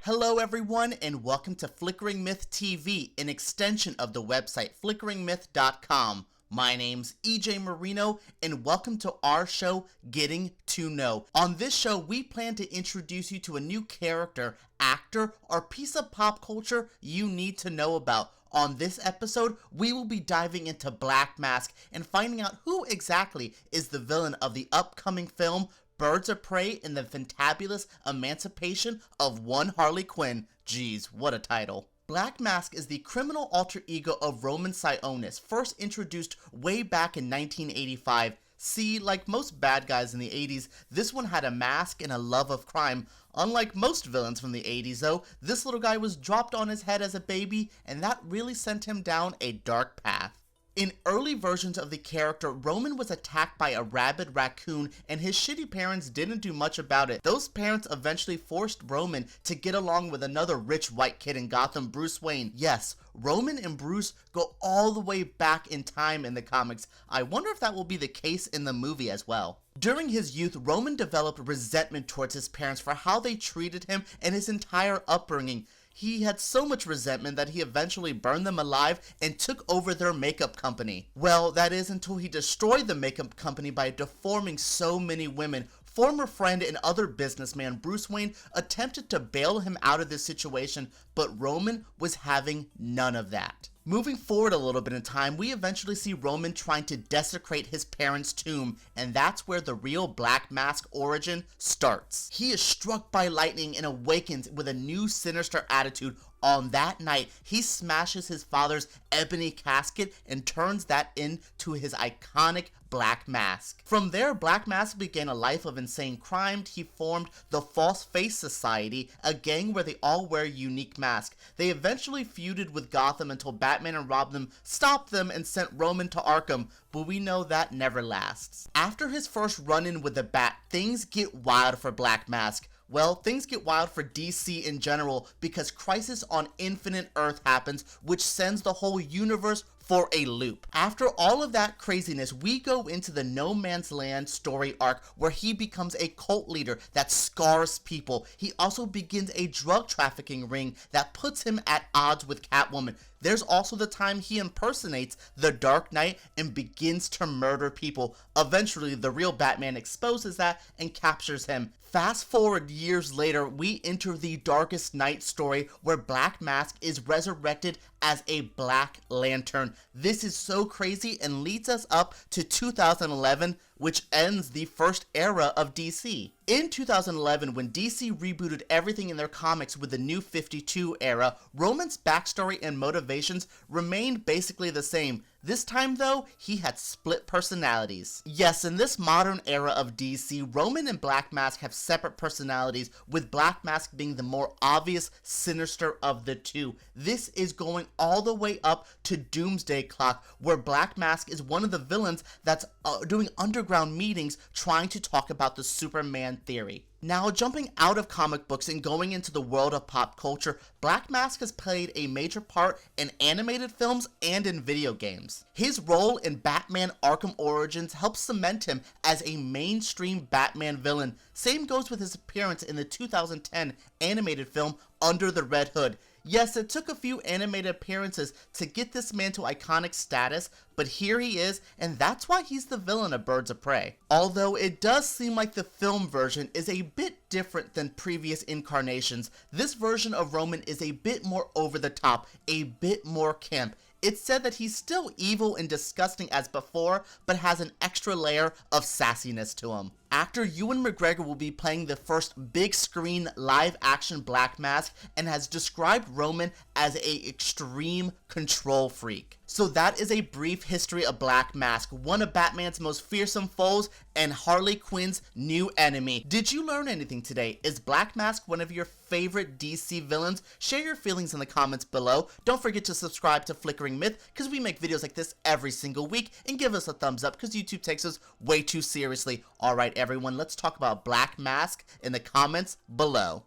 Hello everyone and welcome to Flickering Myth TV, an extension of the website flickeringmyth.com. My name's EJ Marino and welcome to our show, Getting to Know. On this show, we plan to introduce you to a new character, actor, or piece of pop culture you need to know about. On this episode, we will be diving into Black Mask and finding out who exactly is the villain of the upcoming film Birds of Prey in the Fantabulous Emancipation of one Harley Quinn. Geez, what a title. Black Mask is the criminal alter ego of Roman Sionis, first introduced way back in 1985. See, like most bad guys in the 80s, this one had a mask and a love of crime. Unlike most villains from the 80s though, this little guy was dropped on his head as a baby, and that really sent him down a dark path. In early versions of the character, Roman was attacked by a rabid raccoon and his shitty parents didn't do much about it. Those parents eventually forced Roman to get along with another rich white kid in Gotham, Bruce Wayne. Yes, Roman and Bruce go all the way back in time in the comics. I wonder if that will be the case in the movie as well. During his youth, Roman developed resentment towards his parents for how they treated him and his entire upbringing. He had so much resentment that he eventually burned them alive and took over their makeup company. Well, that is until he destroyed the makeup company by deforming so many women. Former friend and other businessman Bruce Wayne attempted to bail him out of this situation, but Roman was having none of that. Moving forward a little bit in time, we eventually see Roman trying to desecrate his parents' tomb, and that's where the real Black Mask origin starts. He is struck by lightning and awakens with a new sinister attitude. On that night, he smashes his father's ebony casket and turns that into his iconic Black Mask. From there, Black Mask began a life of insane crime. He formed the False Face Society, a gang where they all wear unique masks. They eventually feuded with Gotham until Batman and Robin stopped them and sent Roman to Arkham, but we know that never lasts. After his first run-in with the Bat, things get wild for Black Mask. Well, things get wild for DC in general because Crisis on Infinite Earth happens, which sends the whole universe for a loop. After all of that craziness, we go into the No Man's Land story arc where he becomes a cult leader that scars people. He also begins a drug trafficking ring that puts him at odds with Catwoman. There's also the time he impersonates the Dark Knight and begins to murder people. Eventually, the real Batman exposes that and captures him. Fast forward years later, we enter the Darkest Night story where Black Mask is resurrected as a Black Lantern. This is so crazy and leads us up to 2011, which ends the first era of DC. In 2011, when DC rebooted everything in their comics with the New 52 era, Roman's backstory and motivations remained basically the same. This time though, he had split personalities. Yes, in this modern era of DC, Roman and Black Mask have separate personalities, with Black Mask being the more obvious, sinister of the two. This is going all the way up to Doomsday Clock, where Black Mask is one of the villains that's doing underground meetings trying to talk about the Superman theory. Now, jumping out of comic books and going into the world of pop culture, Black Mask has played a major part in animated films and in video games. His role in Batman Arkham Origins helps cement him as a mainstream Batman villain. Same goes with his appearance in the 2010 animated film Under the Red Hood. Yes, it took a few animated appearances to get this man to iconic status, but here he is, and that's why he's the villain of Birds of Prey. Although it does seem like the film version is a bit different than previous incarnations, this version of Roman is a bit more over the top, a bit more camp. It's said that he's still evil and disgusting as before, but has an extra layer of sassiness to him. Actor Ewan McGregor will be playing the first big screen live action Black Mask and has described Roman as a extreme control freak. So that is a brief history of Black Mask, one of Batman's most fearsome foes and Harley Quinn's new enemy. Did you learn anything today? Is Black Mask one of your favorite DC villains? Share your feelings in the comments below. Don't forget to subscribe to Flickering Myth because we make videos like this every single week, and give us a thumbs up because YouTube takes us way too seriously. Alright everyone, let's talk about Black Mask in the comments below.